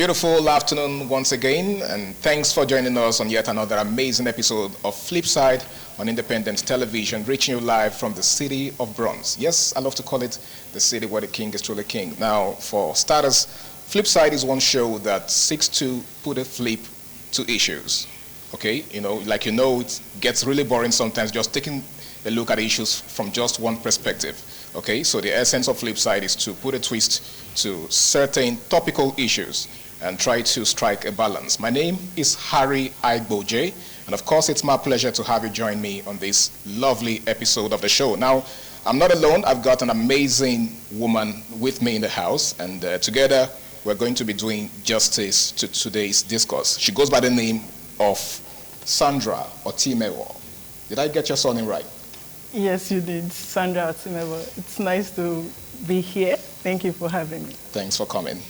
beautiful afternoon once again, and thanks for joining us on yet another amazing episode of FLIPSIDE on independent television, reaching you live from the city of Bronze. Yes, I love to call it the city where the king is truly king. Now, for starters, FLIPSIDE is one show that seeks to put a flip to issues. Okay, it gets really boring sometimes just taking a look at issues from just one perspective. Okay, so the essence of FLIPSIDE is to put a twist to certain topical issues and try to strike a balance. My name is Harry Igboje, and of course it's my pleasure to have you join me on this lovely episode of the show. Now, I'm not alone. I've got an amazing woman with me in the house, and together we're going to be doing justice to today's discourse. She goes by the name of Sandra Otimewo. Did I get your surname right? Yes, you did, Sandra Otimewo. It's nice to be here. Thank you for having me. Thanks for coming.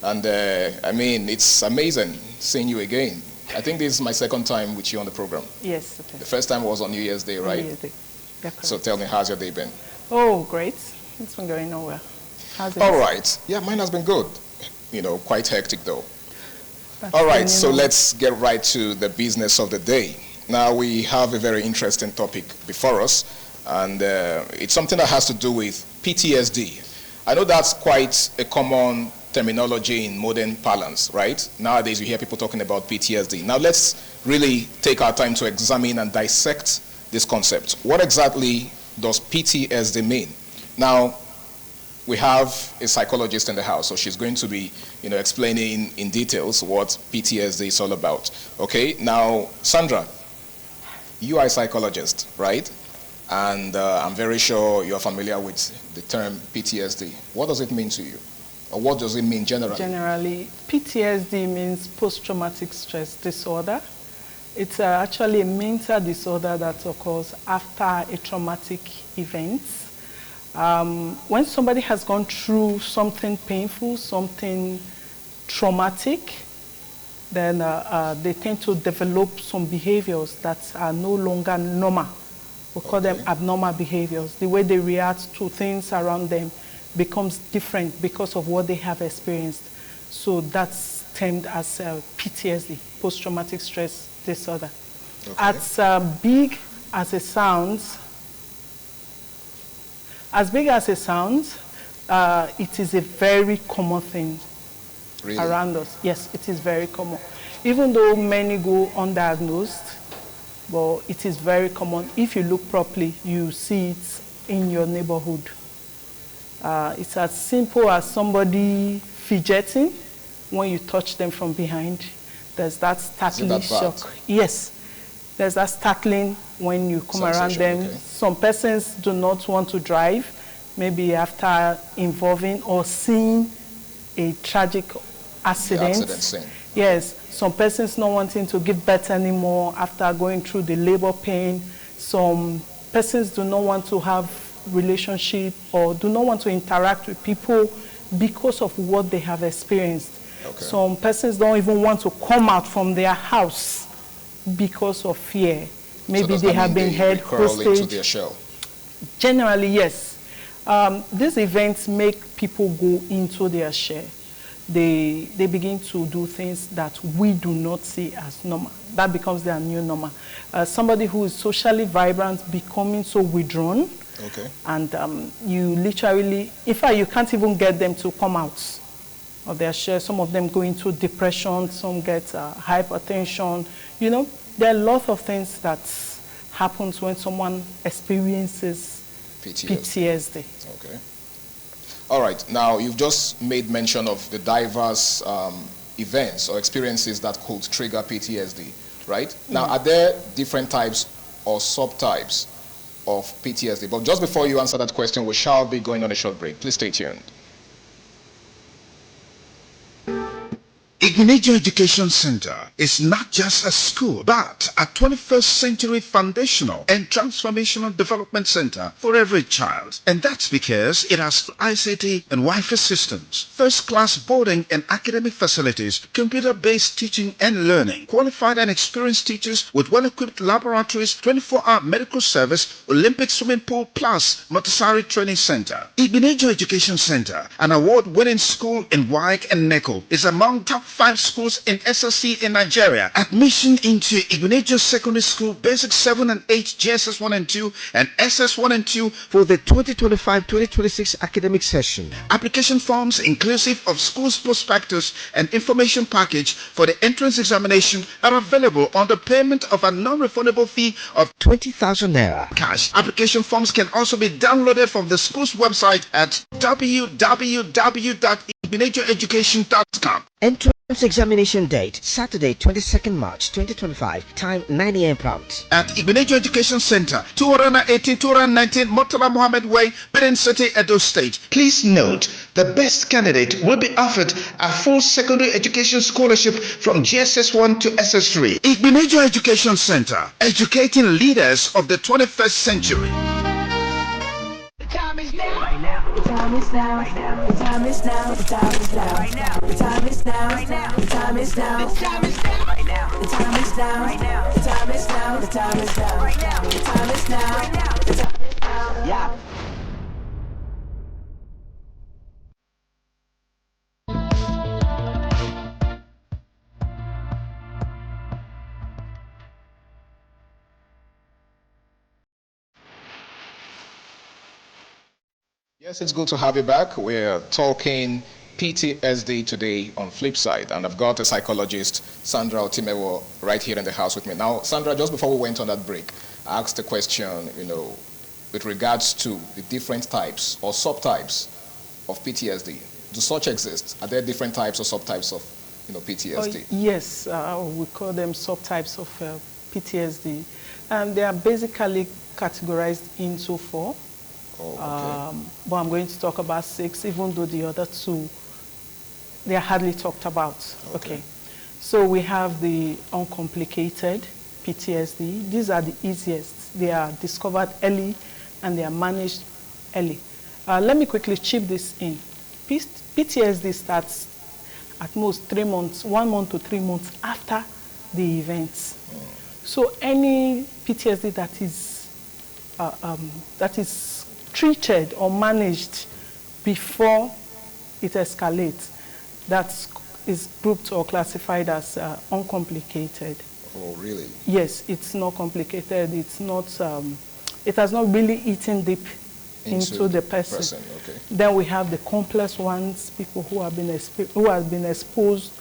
And it's amazing seeing you again. I think this is my second time with you on the program. Yes. Okay. The first time was on New Year's Day, right? New Year's Day. Yeah, correct. So tell me, how's your day been? Oh, great. It's been going nowhere. How's it? All right. Yeah, mine has been good. Quite hectic though. All right, so let's get right to the business of the day. Now we have a very interesting topic before us, and it's something that has to do with PTSD. I know that's quite a common terminology in modern parlance, right? Nowadays you hear people talking about PTSD. Now let's really take our time to examine and dissect this concept. What exactly does PTSD mean? Now, we have a psychologist in the house, so she's going to be, explaining in details what PTSD is all about. Okay, now, Sandra, you are a psychologist, right? And I'm very sure you're familiar with the term PTSD. What does it mean to you? Or what does it mean generally? Generally, PTSD means post-traumatic stress disorder. It's actually a mental disorder that occurs after a traumatic event. When somebody has gone through something painful, something traumatic, then they tend to develop some behaviors that are no longer normal. We call them abnormal behaviors. The way they react to things around them becomes different because of what they have experienced. So that's termed as PTSD, post-traumatic stress disorder. Okay. As big as it sounds, it is a very common thing around us. Yes, it is very common. Even though many go undiagnosed, but it is very common. If you look properly, you see it in your neighborhood. It's as simple as somebody fidgeting when you touch them from behind. There's that startling shock. Yes, there's that startling when you come around them. Okay. Some persons do not want to drive, maybe after involving or seeing a tragic accident. The accident scene. Yes, some persons not wanting to give birth anymore after going through the labor pain. Some persons do not want to have relationship or do not want to interact with people because of what they have experienced. Okay. Some persons don't even want to come out from their house because of fear. Maybe they have been held hostage. Into their shell. Generally, yes. These events make people go into their shell. They begin to do things that we do not see as normal. That becomes their new normal. Somebody who is socially vibrant becoming so withdrawn. Okay. And you literally, in fact, you can't even get them to come out of their shell. Some of them go into depression, some get hypertension. There are a lot of things that happens when someone experiences PTSD. Okay. All right. Now, you've just made mention of the diverse events or experiences that could trigger PTSD, right? Now, are there different types or subtypes of PTSD? But just before you answer that question, we shall be going on a short break. Please stay tuned. Ignition Education Center is not just a school, but a 21st century foundational and transformational development center for every child. And that's because it has ICT and Wi-Fi systems, first-class boarding and academic facilities, computer-based teaching and learning, qualified and experienced teachers with well-equipped laboratories, 24-hour medical service, Olympic swimming pool plus Montessori Training Center. Ignition Education Center, an award-winning school in WAEC and NECO, is among top 5 schools in SSC in Nigeria. Admission into Igbonejo Secondary School Basic 7 and 8 GSS 1 and 2 and SS 1 and 2 for the 2025-2026 academic session. Application forms inclusive of school's prospectus and information package for the entrance examination are available on the payment of a non-refundable fee of 20,000 naira cash. Application forms can also be downloaded from the school's website at www.igbonejoeducation.com. Entrance examination date Saturday 22nd March 2025, time 9 a.m. prompt at Igbonejo Education Center, 218 219 Murtala Mohammed Way, Benin City, Edo State. Please note, the best candidate will be offered a full secondary education scholarship from GSS 1 to SS3. Igbonejo Education Center, educating leaders of the 21st century. The time is now. Right now. The time is now. Right now. The time is now. The time is now. Right now. The time is now. Right now. The time is now. The time is now. Right now. The time is now. Right now. The time is now. The time is now. Right now. The time is now. Right now. The time is now. Yeah. Yes, it's good to have you back. We're talking PTSD today on Flipside, and I've got a psychologist, Sandra Otimewo, right here in the house with me. Now, Sandra, just before we went on that break, I asked a question, with regards to the different types or subtypes of PTSD. Do such exist? Are there different types or subtypes of, PTSD? Yes, we call them subtypes of PTSD, and they are basically categorized into 4. Oh, okay. But I'm going to talk about 6, even though the other 2, they are hardly talked about. Okay. So we have the uncomplicated PTSD. These are the easiest. They are discovered early and they are managed early. Let me quickly chip this in. PTSD starts at most 3 months, 1 month to 3 months after the events. So any PTSD that is treated or managed before it escalates, that is grouped or classified as uncomplicated. Oh, really? Yes, it's not complicated. It's not. It has not really eaten deep into the person. Okay. Then we have the complex ones, people who have been exposed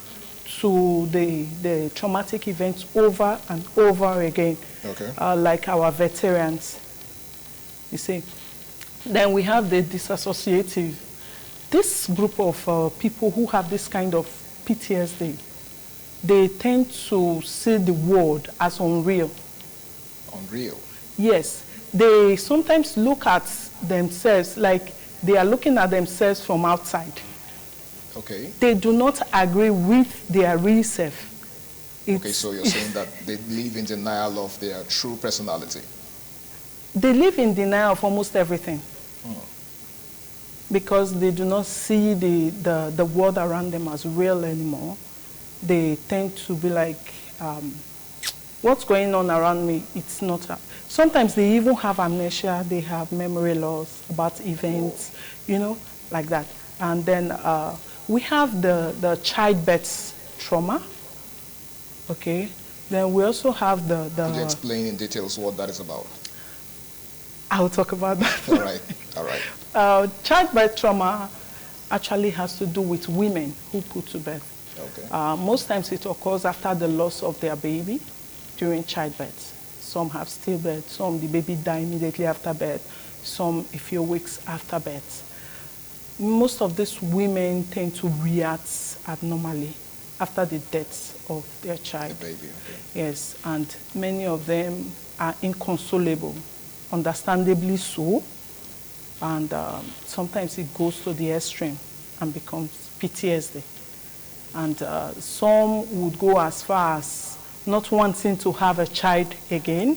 to the traumatic events over and over again, like our veterans. You see. Then we have the disassociative. This group of people who have this kind of PTSD, they tend to see the world as unreal. Unreal? Yes. They sometimes look at themselves like they are looking at themselves from outside. Okay. They do not agree with their real self. Okay, so you're saying that they live in denial of their true personality. They live in denial of almost everything. Because they do not see the world around them as real anymore. They tend to be like, what's going on around me, it's not. Sometimes they even have amnesia, they have memory loss about events, like that. And then we have the childbirth trauma, okay? Then we also have the... Could you explain in details what that is about? I'll talk about that. All right. Childbirth trauma actually has to do with women who put to birth. Okay. Most times it occurs after the loss of their baby during childbirth. Some have stillbirth, some the baby die immediately after birth, some a few weeks after birth. Most of these women tend to react abnormally after the death of their child. The baby, okay. Yes, and many of them are inconsolable. Understandably so, and sometimes it goes to the extreme and becomes PTSD. And some would go as far as not wanting to have a child again.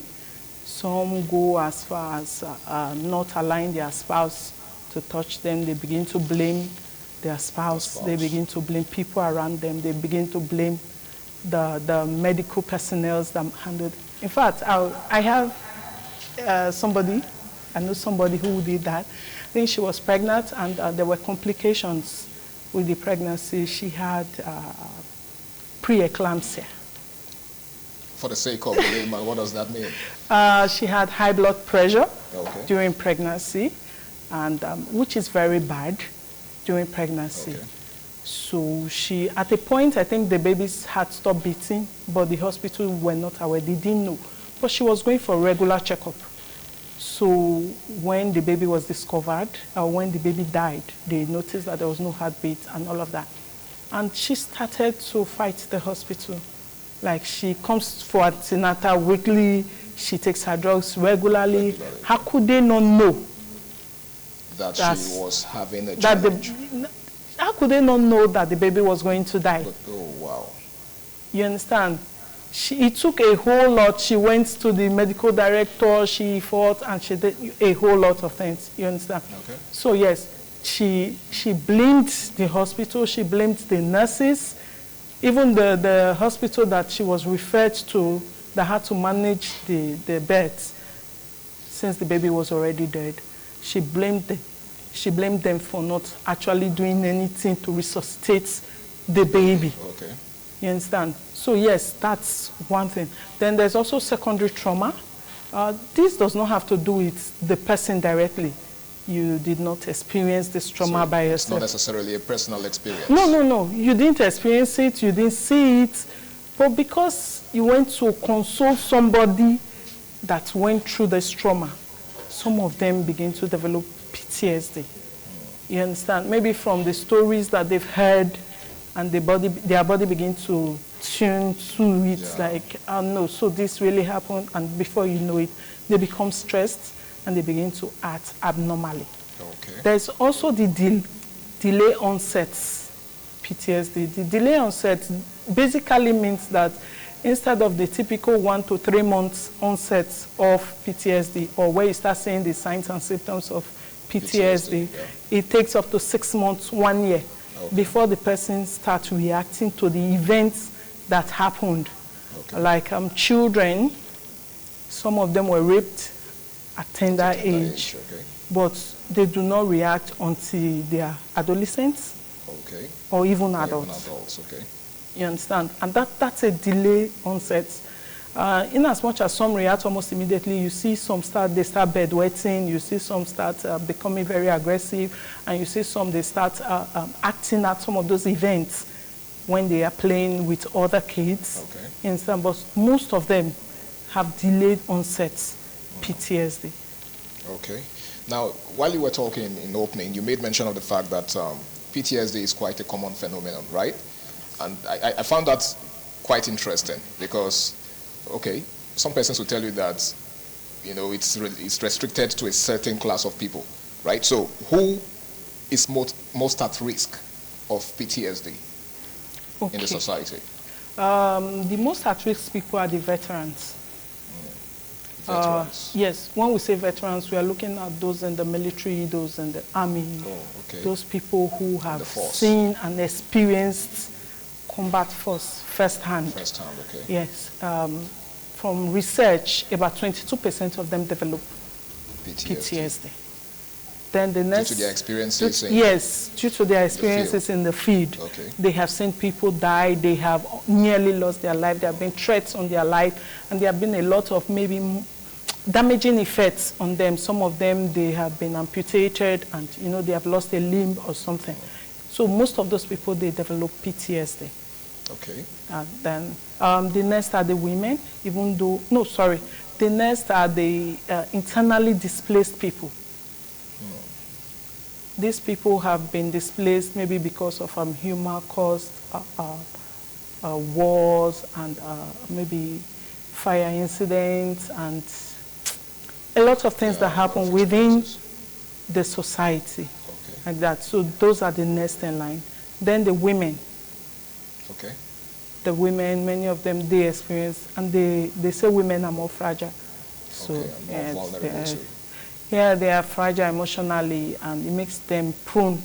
Some go as far as not allowing their spouse to touch them. They begin to blame their spouse. They begin to blame people around them. They begin to blame the medical personnel that handled. In fact, I have I know somebody who did that. I think she was pregnant and there were complications with the pregnancy. She had preeclampsia. For the sake of the layman, what does that mean? She had high blood pressure Okay. during pregnancy, and which is very bad during pregnancy. Okay. So she, at a point, I think the baby's heart stopped beating, but the hospital were not aware. They didn't know. But she was going for a regular checkup. So when the baby was discovered, or when the baby died, they noticed that there was no heartbeat and all of that. And she started to fight the hospital. Like, she comes for antenatal weekly, she takes her drugs regularly. How could they not know that she was having a that challenge? how could they not know that the baby was going to die? But, oh, wow. You understand? It took a whole lot. She went to the medical director, she fought, and she did a whole lot of things. You understand? Okay. So yes, she blamed the hospital, she blamed the nurses, even the hospital that she was referred to that had to manage the birth since the baby was already dead. She blamed them for not actually doing anything to resuscitate the baby. Okay. You understand? So yes, that's one thing. Then there's also secondary trauma. This does not have to do with the person directly. You did not experience this trauma So by it's yourself. not necessarily a personal experience. No. You didn't experience it, you didn't see it. But because you went to console somebody that went through this trauma, some of them begin to develop PTSD. You understand? Maybe from the stories that they've heard, and their body begins to tune to it, like, oh no, so this really happened, and before you know it, they become stressed and they begin to act abnormally. Okay. There's also the delay onset PTSD. The delay onset basically means that instead of the typical 1 to 3 months onset of PTSD, or where you start seeing the signs and symptoms of PTSD, it takes up to 6 months, 1 year, before the person starts reacting to the events that happened. Like children, some of them were raped at tender age, but they do not react until they are adolescents or even adults. You understand? And that's a delay onset. In as much as some react almost immediately, you see some start bedwetting, you see some start becoming very aggressive, and you see some they start acting at some of those events when they are playing with other kids. You understand? But most of them have delayed onset PTSD. Okay. Now, while you were talking in opening, you made mention of the fact that PTSD is quite a common phenomenon, right? And I found that quite interesting because, okay, some persons will tell you that, you know, it's restricted to a certain class of people, right? So who is most at risk of PTSD in the society? The most at risk people are the veterans. Yes, when we say veterans, we are looking at those in the military, those in the army, those people who have seen and experienced combat force firsthand. Yes. From research, about 22% of them develop PTSD. Then the next, due to their experiences? Yes, due to their experiences in the field. They have seen people die, they have nearly lost their life, there have been threats on their life, and there have been a lot of maybe damaging effects on them. Some of them, they have been amputated and, you know, they have lost a limb or something. So most of those people, they develop PTSD. Then the next are the women, the next are the internally displaced people. These people have been displaced maybe because of human caused wars and maybe fire incidents and a lot of things that happen within the society, like that. So those are the next in line. Then the women. The women, many of them, they experience, and they say women are more fragile. So they are fragile emotionally, and it makes them prone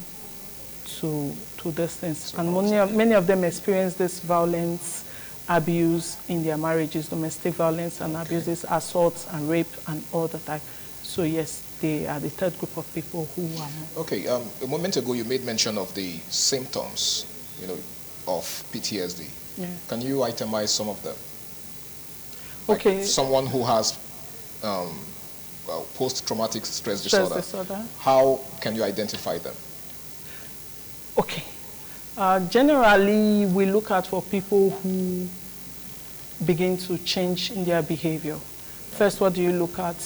to these things. And many of them experience this violence, abuse in their marriages, domestic violence and abuses, assaults and rape and all the time. So yes, they are the third group of people who are more. A moment ago you made mention of the symptoms, you know, of PTSD. Yeah. Can you itemize some of them? Like Okay. someone who has post-traumatic stress disorder. How can you identify them? Okay. Generally, we look at for people who begin to change in their behavior. First, what do you look at?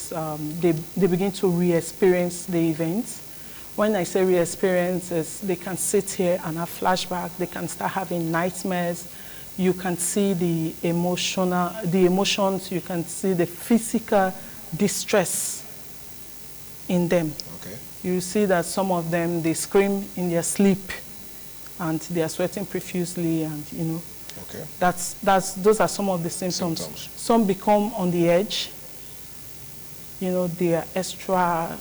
They begin to re-experience the events. When I say re-experience, is they can sit here and have flashbacks. They can start having nightmares. You can see the emotions. You can see the physical distress in them. Okay. You see that some of them, they scream in their sleep, and they are sweating profusely, and you know. Okay. Those are some of the symptoms. Some become on the edge. You know, they are extra,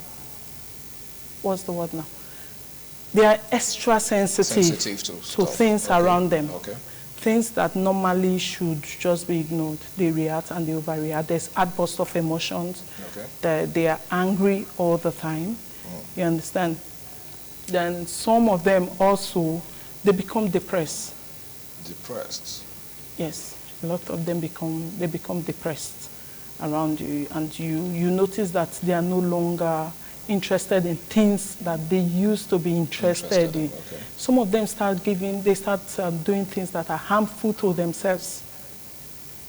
what's the word now? They are extra sensitive to things around them. Okay. Things that normally should just be ignored. They react and they overreact. There's outbursts of emotions. Okay. They are angry all the time. You understand? Then some of them also, they become depressed. Depressed? Yes. A lot of them become depressed around you, and you notice that they are no longer interested in things that they used to be interested in. Okay. Some of them start doing things that are harmful to themselves.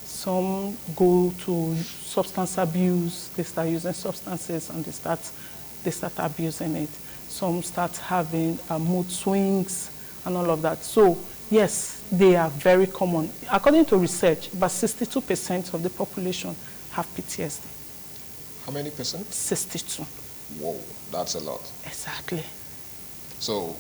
Some go to substance abuse. They start using substances and they start abusing it. Some start having mood swings and all of that. So yes, they are very common. According to research, about 62% of the population have PTSD. How many percent? 62. Whoa, that's a lot. Exactly. So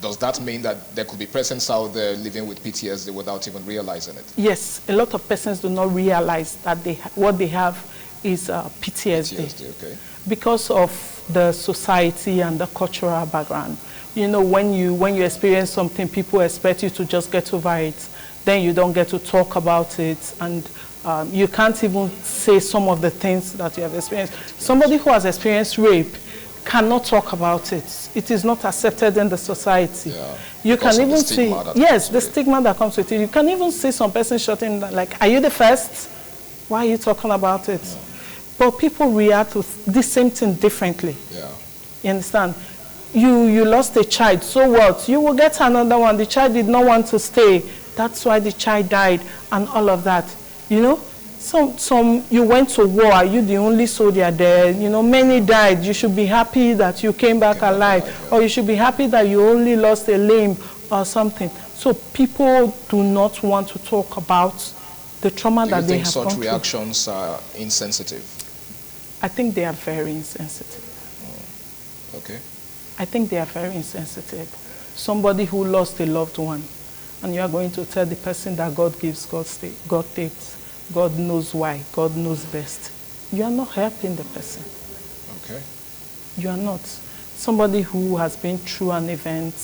does that mean that there could be persons out there living with PTSD without even realizing it? Yes, a lot of persons do not realize that what they have is PTSD. PTSD, okay. Because of the society and the cultural background. You know, when you experience something, people expect you to just get over it. Then you don't get to talk about it, and you can't even say some of the things that you have experienced. Somebody who has experienced rape cannot talk about it. It is not accepted in the society. Yeah. You Because can of the even see, stigma that yes, comes the with it. stigma that comes with it. You can even see some person shouting like, "Are you the first? Why are you talking about it?" Yeah. But people react to this same thing differently. Yeah. You understand? You lost a child, so what? You will get another one. The child did not want to stay. That's why the child died and all of that. You know? Some you went to war. Are you the only soldier there? You know, many died. You should be happy that you came back alive. Yeah. Or you should be happy that you only lost a limb or something. So people do not want to talk about the trauma that they have gone through. Do you think such reactions are insensitive? I think they are very insensitive. Okay. I think they are very insensitive. Somebody who lost a loved one, and you are going to tell the person that God gives, God takes, God knows why, God knows best. You are not helping the person. Okay. You are not. Somebody who has been through an event,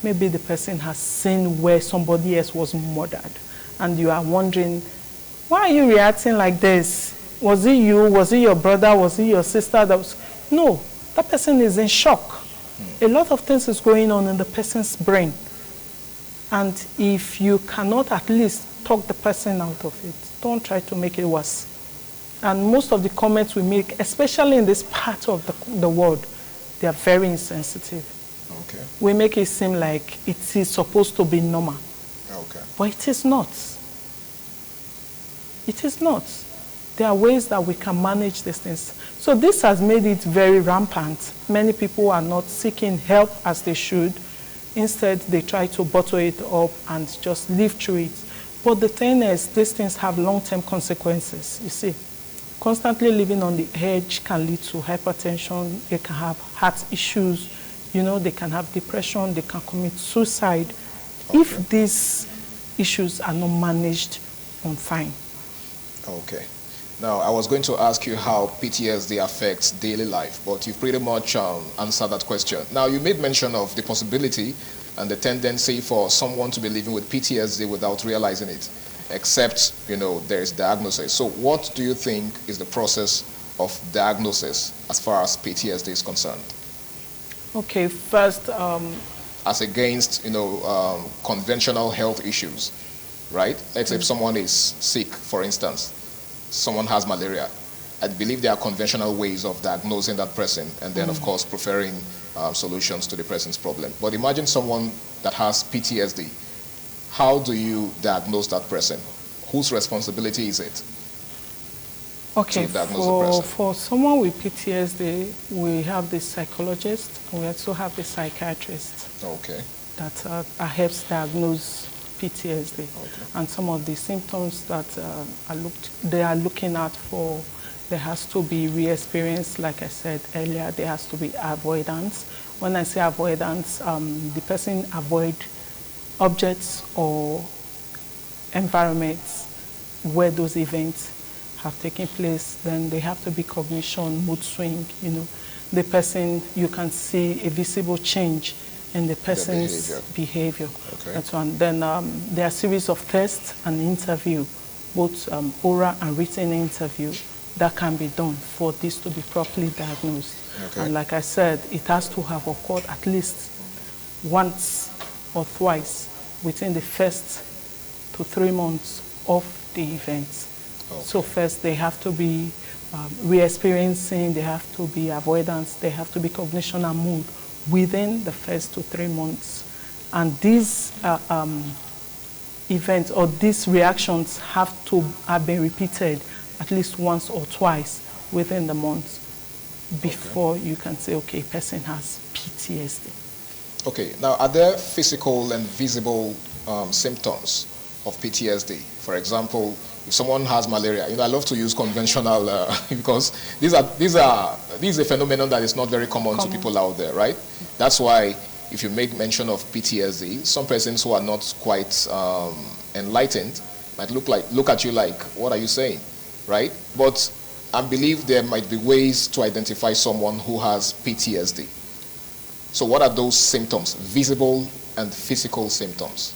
maybe the person has seen where somebody else was murdered, and you are wondering, why are you reacting like this? Was it you? Was it your brother? Was it your sister? No, that person is in shock. A lot of things is going on in the person's brain. And if you cannot at least talk the person out of it, don't try to make it worse. And most of the comments we make, especially in this part of the world, they are very insensitive. Okay. We make it seem like it is supposed to be normal. Okay. But it is not. It is not. There are ways that we can manage these things. So this has made it very rampant. Many people are not seeking help as they should. Instead, they try to bottle it up and just live through it. But the thing is, these things have long-term consequences, you see. Constantly living on the edge can lead to hypertension. They can have heart issues. You know, they can have depression. They can commit suicide if these issues are not managed on time. Okay. Now, I was going to ask you how PTSD affects daily life, but you've pretty much answered that question. Now, you made mention of the possibility and the tendency for someone to be living with PTSD without realizing it, except, you know, there's diagnosis. So what do you think is the process of diagnosis as far as PTSD is concerned? Okay, first, As as against, conventional health issues, right? Let's say if someone is sick, for instance, someone has malaria. I believe there are conventional ways of diagnosing that person and then, of course, preferring solutions to the person's problem. But imagine someone that has PTSD. How do you diagnose that person? Whose responsibility is it? Okay, for someone with PTSD, we have the psychologist and we also have the psychiatrist. Okay. That helps diagnose PTSD. Okay. And some of the symptoms that they are looking at for, there has to be re-experience, like I said earlier, there has to be avoidance. When I say avoidance, the person avoid objects or environments where those events have taken place. Then they have to be cognition, mood swing, the person, you can see a visible change in the person's behavior. Okay. That's one. Then there are a series of tests and interview, both oral and written interview, that can be done for this to be properly diagnosed. Okay. And like I said, it has to have occurred at least once or twice within the first 2 to 3 months of the event. Okay. So first they have to be re-experiencing, they have to be avoidance, they have to be cognition and mood within the first 2 to 3 months. And these events or these reactions have to have been repeated at least once or twice within the month before you can say, okay, person has PTSD. Okay, now are there physical and visible symptoms of PTSD? For example, if someone has malaria, I love to use conventional because this is a phenomenon that is not very common to people out there, right? That's why if you make mention of PTSD, some persons who are not quite enlightened might look at you like, what are you saying, right? But I believe there might be ways to identify someone who has PTSD. So what are those symptoms, visible and physical symptoms?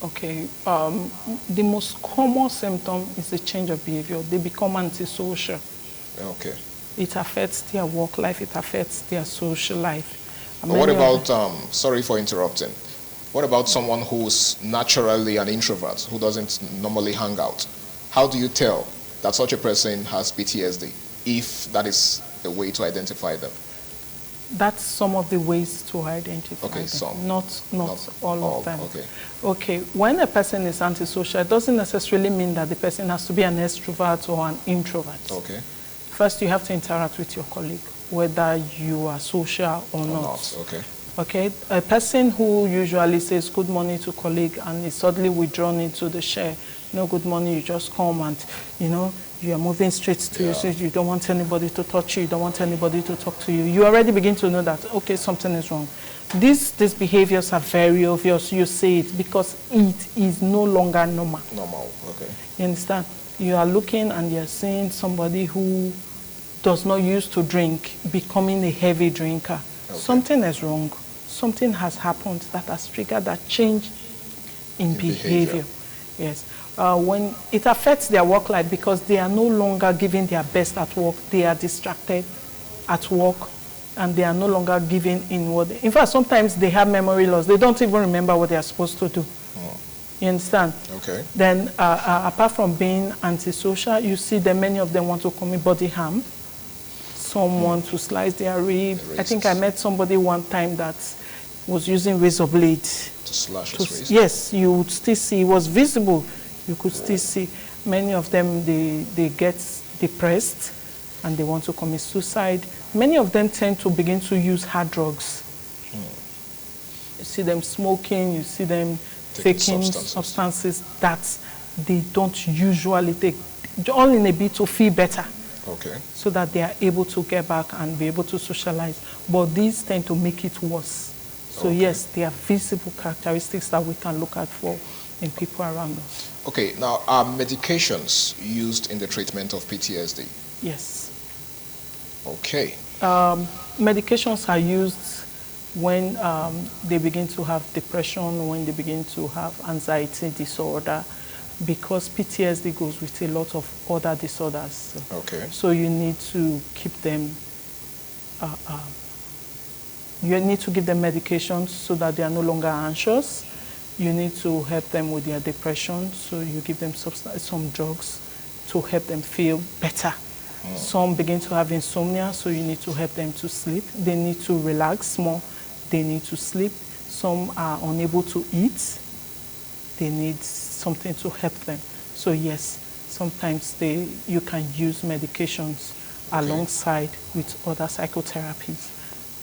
Okay, the most common symptom is the change of behavior. They become antisocial. Okay. It affects their work life, it affects their social life. But what about, sorry for interrupting, what about someone who's naturally an introvert, who doesn't normally hang out? How do you tell that such a person has PTSD, if that is a way to identify them? That's some of the ways to identify them. Some. Not all of them. Okay. Okay, when a person is antisocial, it doesn't necessarily mean that the person has to be an extrovert or an introvert. Okay. First, you have to interact with your colleague, whether you are social or not. Okay. Okay, a person who usually says good morning to a colleague and is suddenly withdrawn into the share, good morning, you just come and, you are moving straight to you, so you don't want anybody to touch you, you don't want anybody to talk to you. You already begin to know that, okay, something is wrong. These behaviors are very obvious. You see it because it is no longer normal. Normal, okay. You understand? You are looking and you're seeing somebody who does not used to drink becoming a heavy drinker. Okay. Something is wrong. Something has happened that has triggered that change in behavior. Yes. When it affects their work life because they are no longer giving their best at work, they are distracted at work, and they are no longer giving in what. In fact, sometimes they have memory loss. They don't even remember what they are supposed to do. You understand? Okay. Then, apart from being antisocial, you see that many of them want to commit body harm. Some want to slice their rib. I think I met somebody one time that was using razor blade to slash his wrist. Yes, you would still see. It was visible. You could still see. Many of them, they get depressed and they want to commit suicide. Many of them tend to begin to use hard drugs. You see them smoking, you see them taking substances that they don't usually take, all in a bit to feel better. Okay. So that they are able to get back and be able to socialize. But these tend to make it worse. So yes, there are visible characteristics that we can look at for in people around us. Okay, now are medications used in the treatment of PTSD? Yes. Okay. Medications are used when they begin to have depression, when they begin to have anxiety disorder, because PTSD goes with a lot of other disorders. Okay. So you need to keep them you need to give them medications so that they are no longer anxious. You need to help them with their depression, so you give them some drugs to help them feel better. Some begin to have insomnia, so you need to help them to sleep. They need to relax more. They need to sleep. Some are unable to eat. They need something to help them. So yes, sometimes you can use medications alongside with other psychotherapies.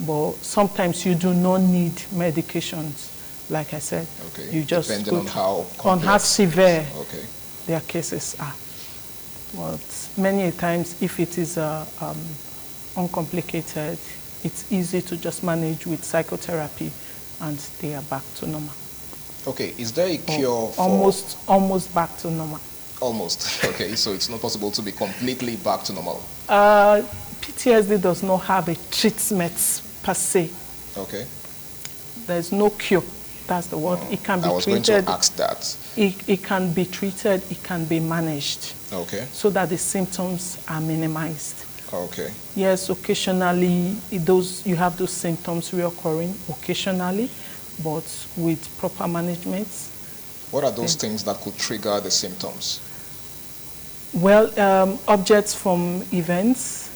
But sometimes you do not need medications, like I said. Okay. You just depending on how complex. On how severe Okay. their cases are. But many times, if it is uncomplicated, it's easy to just manage with psychotherapy and they are back to normal. Okay, is there a cure for... Almost back to normal. Almost, okay, so it's not possible to be completely back to normal. PTSD does not have a treatment per se. Okay. There's no cure, that's the word. It can be treated. I was going to ask that. It can be treated, it can be managed. Okay. So that the symptoms are minimized. Okay. Yes, occasionally you have those symptoms reoccurring occasionally, but with proper management. What are those things that could trigger the symptoms? Well, objects from events.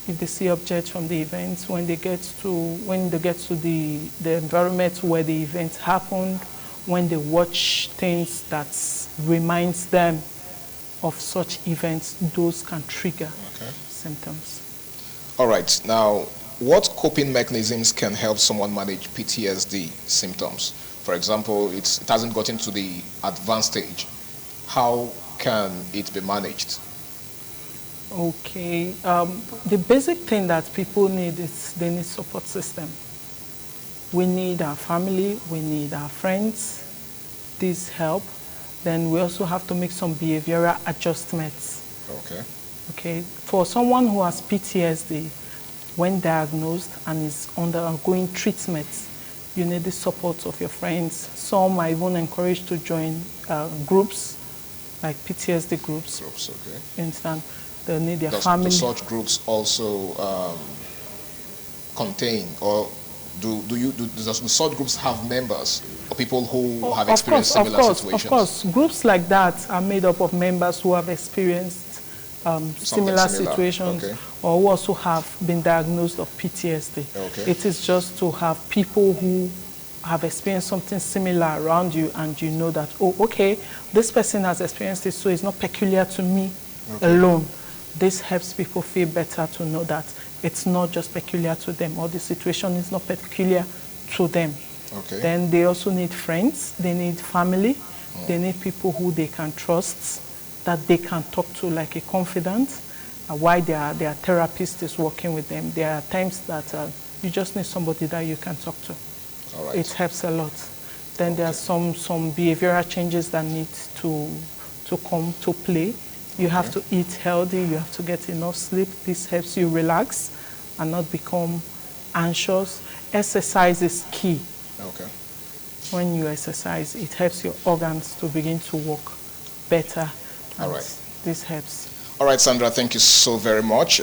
If they see objects from the events, when they get to the environment where the event happened, when they watch things that reminds them of such events, those can trigger symptoms. All right. Now, what coping mechanisms can help someone manage PTSD symptoms? For example, it hasn't gotten to the advanced stage. How can it be managed? Okay. The basic thing that people need is they need support system. We need our family, we need our friends. These help. Then we also have to make some behavioral adjustments. Okay. Okay. For someone who has PTSD, when diagnosed and is undergoing treatment, you need the support of your friends. Some are even encouraged to join groups, like PTSD groups. Groups, okay. You understand? They need their Does family. such groups also contain, or does such groups have members or people who have experienced similar situations? Of course. Groups like that are made up of members who have experienced similar situations, or who also have been diagnosed of PTSD. Okay. It is just to have people who have experienced something similar around you, and you know that, oh, okay, this person has experienced it, so it's not peculiar to me alone. This helps people feel better to know that it's not just peculiar to them, or the situation is not peculiar to them. Okay. Then they also need friends, they need family, they need people who they can trust, that they can talk to like a confidant, while their therapist is working with them. There are times that you just need somebody that you can talk to. All right. It helps a lot. Then there are some behavioral changes that need to come to play. You have to eat healthy, you have to get enough sleep. This helps you relax and not become anxious. Exercise is key. Okay. When you exercise, it helps your organs to begin to work better. All right. This helps. All right, Sandra, thank you so very much.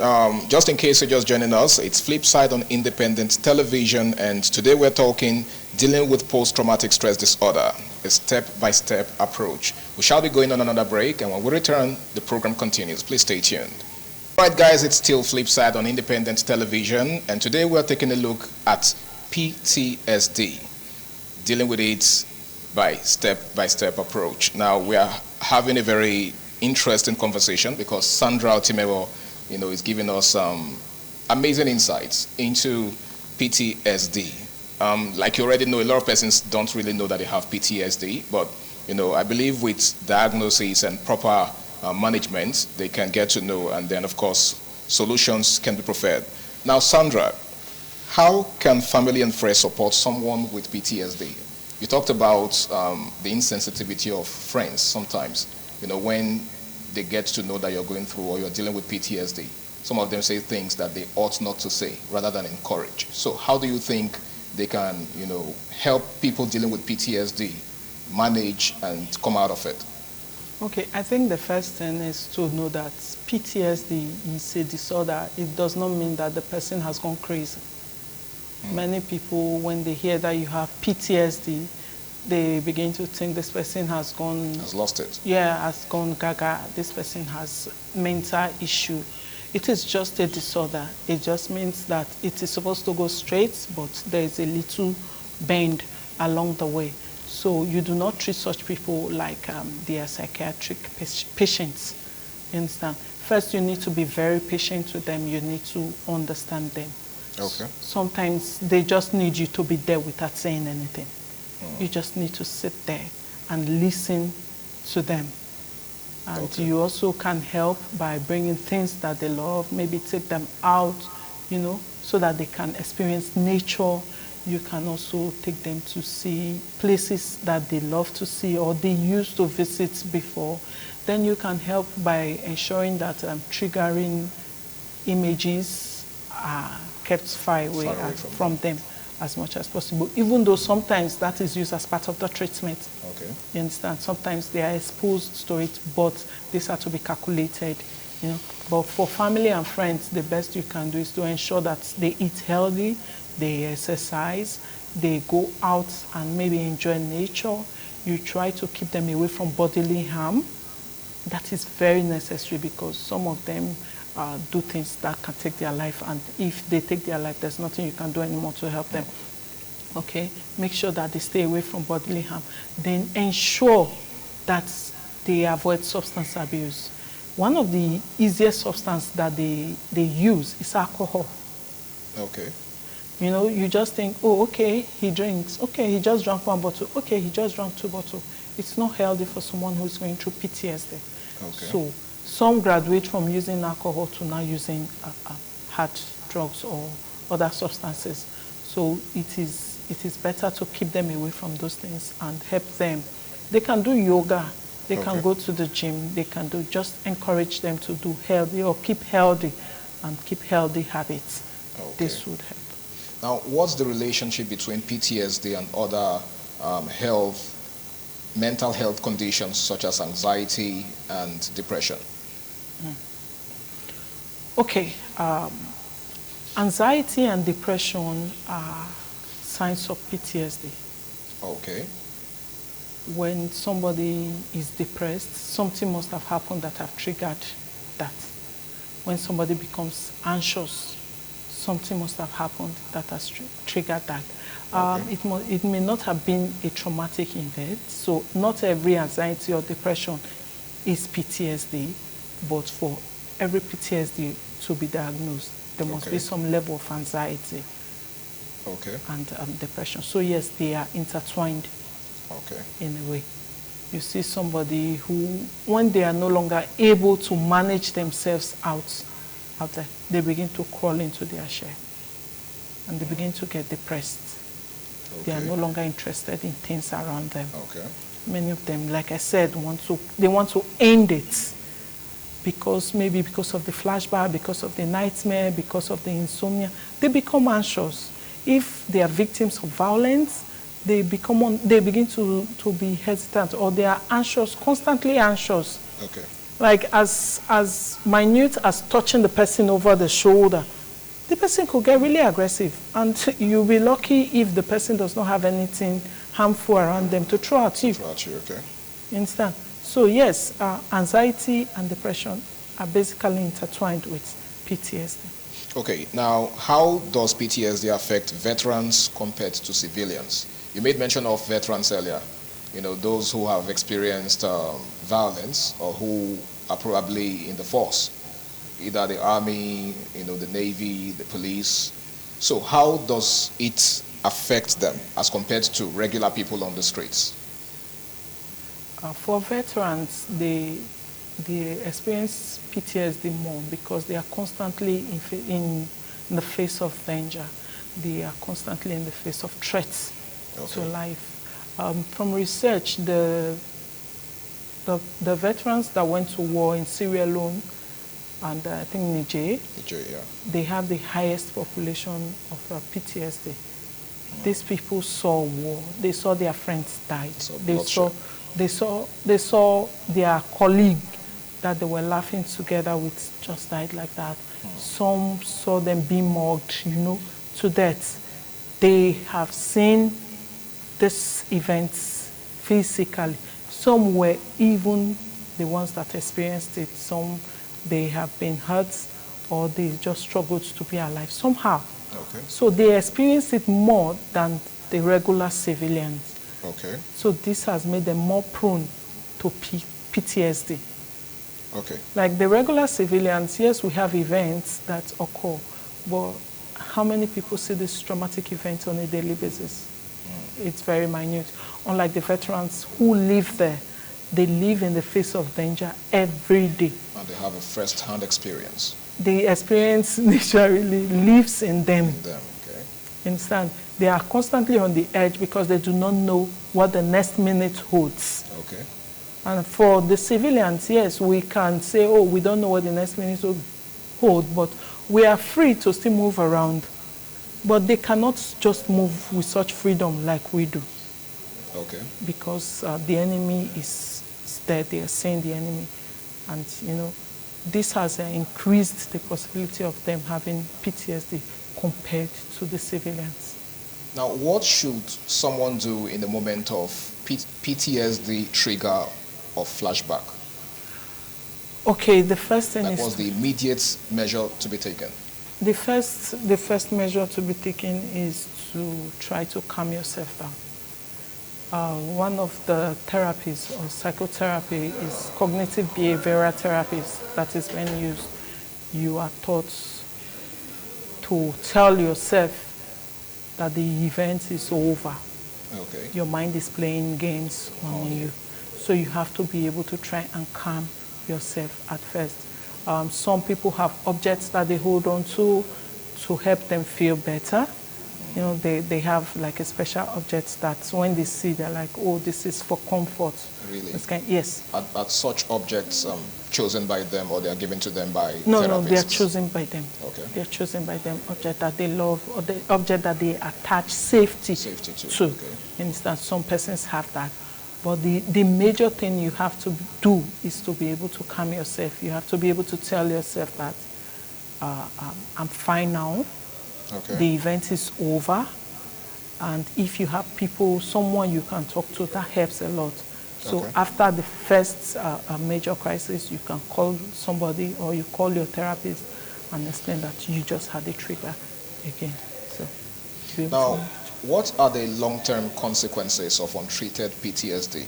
Just in case you're just joining us, it's Flipside on Independent Television, and today we're talking dealing with post-traumatic stress disorder, a step-by-step approach. We shall be going on another break, and when we return, the program continues. Please stay tuned. All right, guys, it's still Flipside on Independent Television, and today we're taking a look at PTSD, dealing with it by step-by-step approach. Now, we are having a very interesting conversation because Sandra Otimewo, is giving us amazing insights into PTSD. Like you already know, a lot of persons don't really know that they have PTSD, but I believe with diagnosis and proper management, they can get to know, and then of course solutions can be preferred. Now, Sandra, how can family and friends support someone with PTSD? You talked about the insensitivity of friends sometimes, when they get to know that you're going through or you're dealing with PTSD. Some of them say things that they ought not to say rather than encourage. So how do you think they can, help people dealing with PTSD manage and come out of it? Okay, I think the first thing is to know that PTSD is a disorder. It does not mean that the person has gone crazy. Many people, when they hear that you have PTSD, they begin to think this person has gone... Has lost it. Yeah, has gone gaga. This person has mental issue. It is just a disorder. It just means that it is supposed to go straight, but there is a little bend along the way. So you do not treat such people like they are psychiatric patients. You understand? First, you need to be very patient with them. You need to understand them. Okay. Sometimes they just need you to be there without saying anything. You just need to sit there and listen to them. And you also can help by bringing things that they love, maybe take them out, you know, so that they can experience nature. You can also take them to see places that they love to see or they used to visit before. Then you can help by ensuring that triggering images are kept far away from them as much as possible, even though sometimes that is used as part of the treatment. Okay. You understand? Sometimes they are exposed to it, but these are to be calculated, you know. But for family and friends, the best you can do is to ensure that they eat healthy, they exercise, they go out and maybe enjoy nature. You try to keep them away from bodily harm. That is very necessary because some of them do things that can take their life, and if they take their life, there's nothing you can do anymore to help them. Okay? Make sure that they stay away from bodily harm. Then ensure that they avoid substance abuse. One of the easiest substances that they use is alcohol. Okay. You know, you just think, oh, okay, he drinks. Okay, he just drank 1 bottle. Okay, he just drank 2 bottles. It's not healthy for someone who's going through PTSD. Okay. So some graduate from using alcohol to now using hard drugs or other substances. So it is better to keep them away from those things and help them. They can do yoga. They can go to the gym. They can do, just encourage them to do healthy or keep healthy and keep healthy habits. Okay. This would help. Now, what's the relationship between PTSD and other mental health conditions such as anxiety and depression? Okay, anxiety and depression are signs of PTSD. Okay. When somebody is depressed, something must have happened that have triggered that. When somebody becomes anxious, something must have happened that has triggered that. It may not have been a traumatic event, so not every anxiety or depression is PTSD, but for every PTSD to be diagnosed, there must be some level of anxiety and depression. So yes, they are intertwined in a way. You see somebody who, when they are no longer able to manage themselves out there, they begin to crawl into their shell and they begin to get depressed. They are no longer interested in things around them. Many of them, like I said, they want to end it because maybe because of the flashback, because of the nightmare, because of the insomnia. They become anxious. If they are victims of violence, they begin to be hesitant, or they are anxious, constantly anxious. Like as minute as touching the person over the shoulder, the person could get really aggressive, and you'll be lucky if the person does not have anything harmful around them to throw at you. You understand? So yes, anxiety and depression are basically intertwined with PTSD. Okay, now how does PTSD affect veterans compared to civilians? You made mention of veterans earlier, you know, those who have experienced violence or who are probably in the force, either the army, you know, the navy, the police. So how does it affect them as compared to regular people on the streets? For veterans, they experience PTSD more because they are constantly in the face of danger. They are constantly in the face of threats to life. From research, the veterans that went to war in Syria alone, and I think Niger, they have the highest population of PTSD. These people saw war. They saw their friends die. They saw their colleague that they were laughing together with just died like that. Some saw them being mugged, you know, to death. they have seen these events physically. Some were even the ones that experienced it. Some, they have been hurt or they just struggled to be alive somehow. Okay. So they experience it more than the regular civilians. Okay. So this has made them more prone to PTSD. Okay. Like the regular civilians, yes, we have events that occur, but how many people see these traumatic events on a daily basis? It's very minute. Unlike the veterans who live there, they live in the face of danger every day. And they have a first-hand experience. The experience naturally lives in them. In them, okay. Understand? They are constantly on the edge because they do not know what the next minute holds. Okay. And for the civilians, yes, we can say, oh, we don't know what the next minute will hold, but we are free to still move around. But they cannot just move with such freedom like we do. Okay. Because the enemy is there, they are seeing the enemy. And, you know, this has increased the possibility of them having PTSD compared to the civilians. Now, what should someone do in the moment of PTSD trigger or flashback? Okay, the first thing Like, is... what's the immediate measure to be taken? The first measure to be taken is to try to calm yourself down. One of the therapies or psychotherapy is cognitive behavioral therapies that is when used. You are taught to tell yourself that the event is over. Okay. Your mind is playing games on you. So you have to be able to try and calm yourself at first. Some people have objects that they hold on to help them feel better. You know, they have like a special object that when they see, they're like, oh, this is for comfort. Really? Yes. Are such objects chosen by them, or they are given to them by No, therapists? no, they are chosen by them. Okay. They are chosen by them, object that they love, or the object that they attach safety to. Okay. You understand? Some persons have that. But the major thing you have to do is to be able to calm yourself. You have to be able to tell yourself that I'm fine now. Okay. The event is over. And if you have people, someone you can talk to, that helps a lot. So Okay. after the first major crisis, you can call somebody or you call your therapist and explain that you just had a trigger again. So to be able Now, to- what are the long-term consequences of untreated PTSD?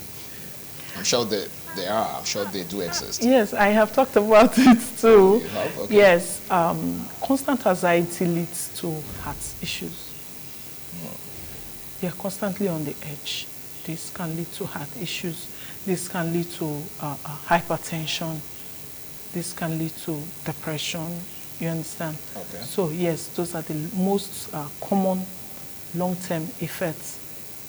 I'm sure they are. I'm sure they do exist. Yes, I have talked about it too. You have? Okay. Yes, constant anxiety leads to heart issues. They are constantly on the edge. This can lead to heart issues. This can lead to hypertension. This can lead to depression. You understand? Okay. So yes, those are the most common long-term effects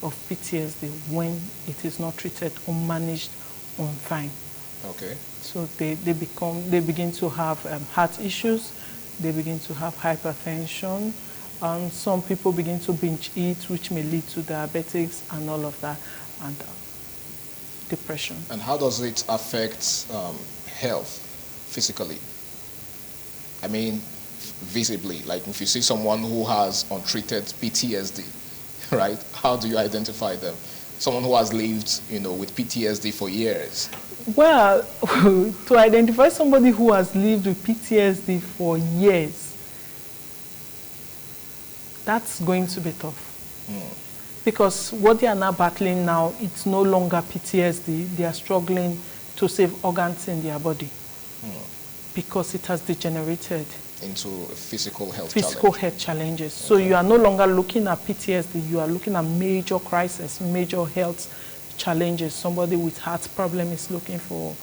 of PTSD when it is not treated or managed on time. Okay. So they begin to have heart issues, they begin to have hypertension, some people begin to binge eat, which may lead to diabetics and all of that, and depression. And how does it affect health physically? I mean, visibly, like if you see someone who has untreated PTSD, right? How do you identify them? Someone who has lived, you know, with PTSD for years. Well, to identify somebody who has lived with PTSD for years, that's going to be tough. Because what they are now battling now, it's no longer PTSD. They are struggling to save organs in their body because it has degenerated Into a physical health health challenges. So you are no longer looking at PTSD, you are looking at major crisis, major health challenges. Somebody with heart problem is looking for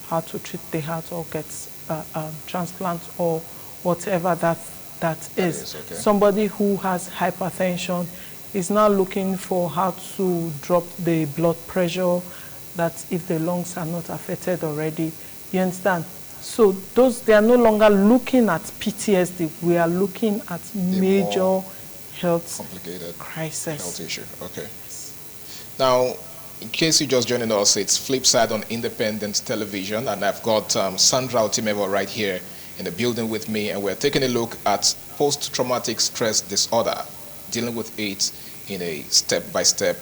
how to treat the heart or get transplant or whatever that is. Okay. Somebody who has hypertension is now looking for how to drop the blood pressure, that if the lungs are not affected already. You understand? So they are no longer looking at PTSD. We are looking at major health complicated crisis. health issue. Okay. Now, in case you're just joining us, it's Flipside on Independent Television, and I've got Sandra Otimevo right here in the building with me, and we're taking a look at post-traumatic stress disorder, dealing with it in a step-by-step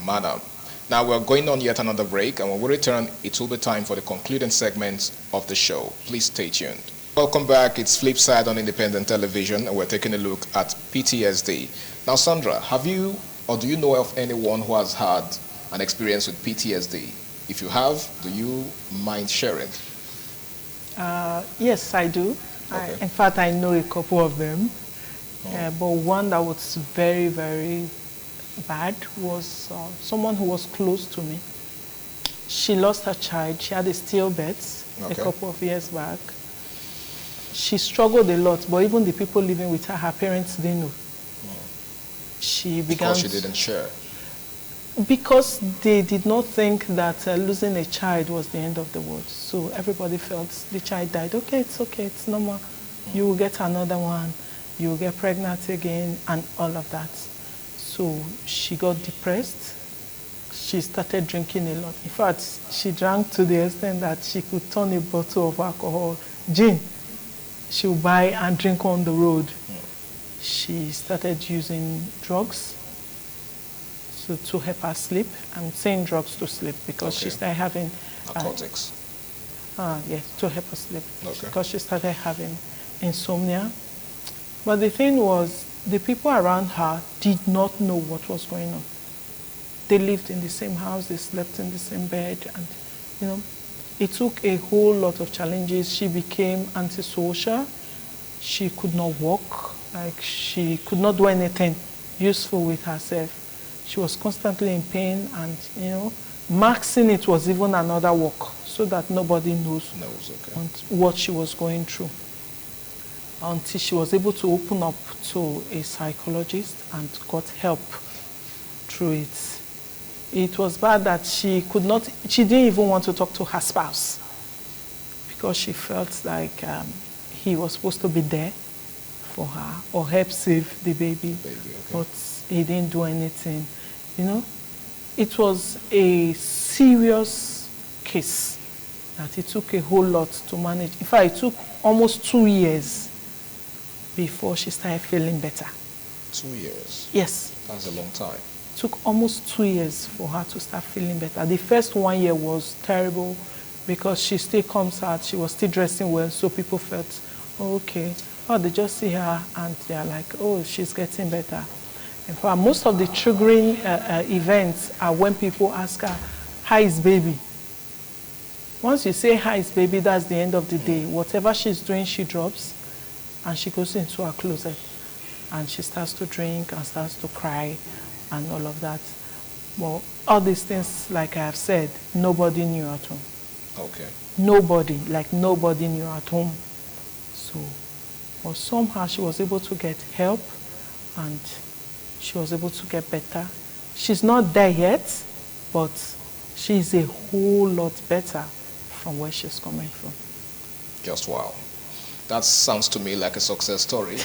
manner. Now we're going on yet another break, and when we return, it will be time for the concluding segment of the show. Please stay tuned. Welcome back. It's Flipside on Independent Television, and we're taking a look at PTSD. Now, Sandra, have you or do you know of anyone who has had an experience with PTSD? If you have, do you mind sharing? Yes, I do. Okay. In fact, I know a couple of them. But one that was very, very bad was someone who was close to me. She lost her child. She had a stillbirth a couple of years back. She struggled a lot, but even the people living with her, her parents didn't know. She began... Because she didn't share. Because they did not think that losing a child was the end of the world. So everybody felt the child died. Okay, it's normal. You will get another one. You will get pregnant again and all of that. So she got depressed. She started drinking a lot. In fact, she drank to the extent that she could turn a bottle of alcohol, gin, she would buy and drink on the road. She started using drugs to help her sleep. I'm saying drugs to sleep because she started having... narcotics. Yes, to help her sleep. Okay. Because she started having insomnia. But the thing was, the people around her did not know what was going on. They lived in the same house, they slept in the same bed, and, you know, it took a whole lot of challenges. She became antisocial. She could not walk, like she could not do anything useful with herself. She was constantly in pain, and, you know, masking it was even another work so that nobody knows what she was going through. Until she was able to open up to a psychologist and got help through it. It was bad that she didn't even want to talk to her spouse because she felt like he was supposed to be there for her or help save the baby. But he didn't do anything. You know, it was a serious case that it took a whole lot to manage. In fact, it took almost 2 years before she started feeling better. 2 years? Yes. That's a long time. It took almost 2 years for her to start feeling better. The first 1 year was terrible because she still comes out, she was still dressing well, so people felt, oh, okay. Oh, they just see her and they're like, oh, she's getting better. In fact, most of the triggering events are when people ask her, how is baby? Once you say, how is baby, that's the end of the day. Whatever she's doing, she drops. And she goes into her closet and she starts to drink and starts to cry and all of that. Well, all these things, like I have said, nobody knew at home. Okay. Nobody knew at home. So, well, somehow she was able to get help and she was able to get better. She's not there yet, but she's a whole lot better from where she's coming from. Just wow. That sounds to me like a success story.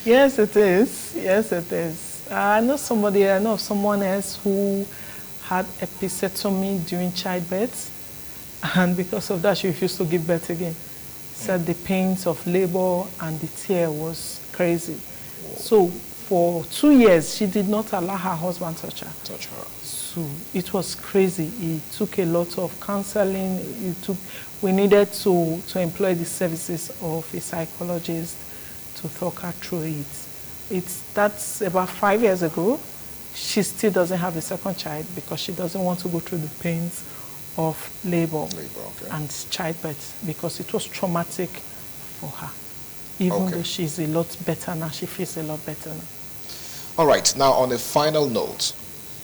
Yes, it is. Yes, it is. I know someone else who had episiotomy during childbirth, and because of that, she refused to give birth again. Said the pains of labor and the tear was crazy. Whoa. So for 2 years, she did not allow her husband to touch her. So it was crazy. It took a lot of counseling. We needed to employ the services of a psychologist to talk her through it. That's about 5 years ago. She still doesn't have a second child because she doesn't want to go through the pains of labor and childbirth because it was traumatic for her. Even though she's a lot better now, she feels a lot better now. All right, now on a final note,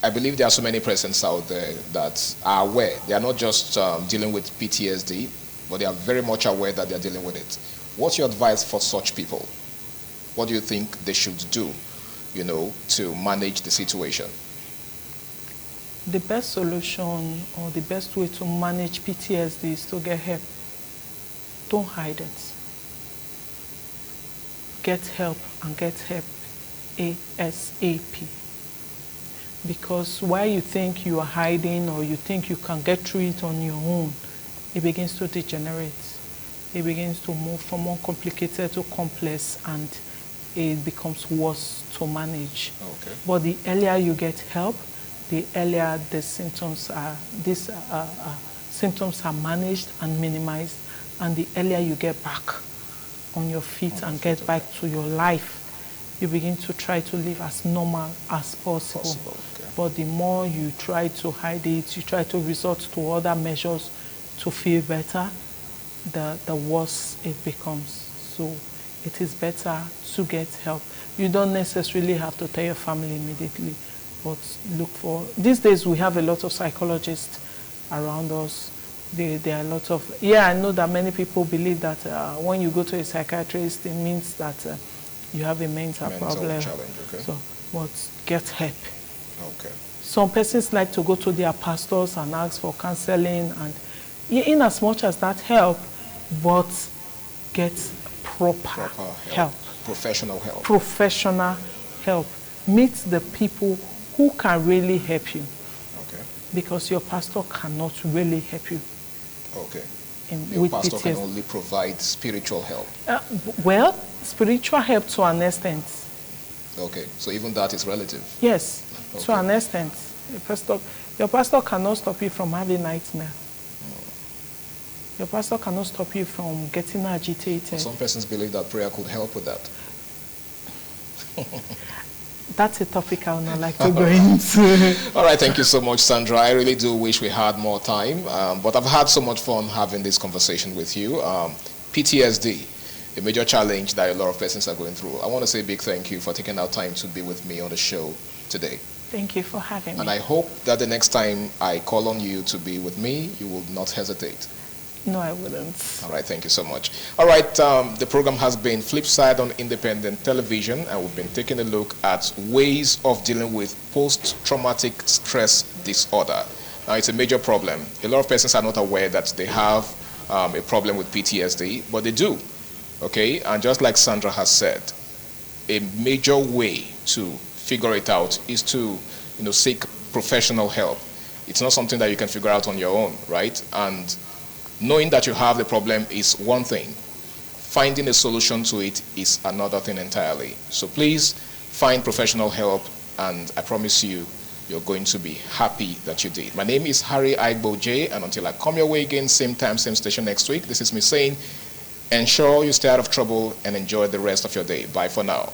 I believe there are so many persons out there that are aware. They are not just dealing with PTSD, but they are very much aware that they are dealing with it. What's your advice for such people? What do you think they should do, to manage the situation? The best solution or the best way to manage PTSD is to get help. Don't hide it. Get help and get help ASAP. Because while you think you are hiding or you think you can get through it on your own, it begins to degenerate. It begins to move from more complicated to complex, and it becomes worse to manage. Okay. But the earlier you get help, the earlier the symptoms are, these symptoms are managed and minimized, and the earlier you get back on your feet and get back to your life, you begin to try to live as normal as possible. Okay. But the more you try to hide it, you try to resort to other measures to feel better, the worse it becomes. So it is better to get help. You don't necessarily have to tell your family immediately, but look for, these days we have a lot of psychologists around us. There are a lot of, I know that many people believe that when you go to a psychiatrist, it means that you have a mental problem. Challenge, okay. So, but get help. Okay. Some persons like to go to their pastors and ask for counseling, and in as much as that help, but get proper help. Professional help. Professional help. Meet the people who can really help you. Okay. Because your pastor cannot really help you. Okay. With pastor can PTSD. only provide spiritual help. Well, spiritual help to an extent. Okay. So even that is relative. Yes, to Okay. an extent. Your pastor cannot stop you from having nightmare. Your pastor cannot stop you from getting agitated. Some persons believe that prayer could help with that. That's a topic I would not like to go into. All right, thank you so much, Sandra. I really do wish we had more time, but I've had so much fun having this conversation with you. PTSD, a major challenge that a lot of persons are going through. I want to say a big thank you for taking out time to be with me on the show today. Thank you for having me. And I hope that the next time I call on you to be with me, you will not hesitate. No, I wouldn't. All right, thank you so much. All right, the program has been Flipside on independent television, and we've been taking a look at ways of dealing with post-traumatic stress disorder. Now, it's a major problem. A lot of persons are not aware that they have a problem with PTSD, but they do, okay? And just like Sandra has said, a major way to figure it out is to, seek professional help. It's not something that you can figure out on your own, right? And knowing that you have the problem is one thing. Finding a solution to it is another thing entirely. So please find professional help, and I promise you, you're going to be happy that you did. My name is Harry Aigbo J, and until I come your way again, same time, same station next week, this is me saying, ensure you stay out of trouble and enjoy the rest of your day. Bye for now.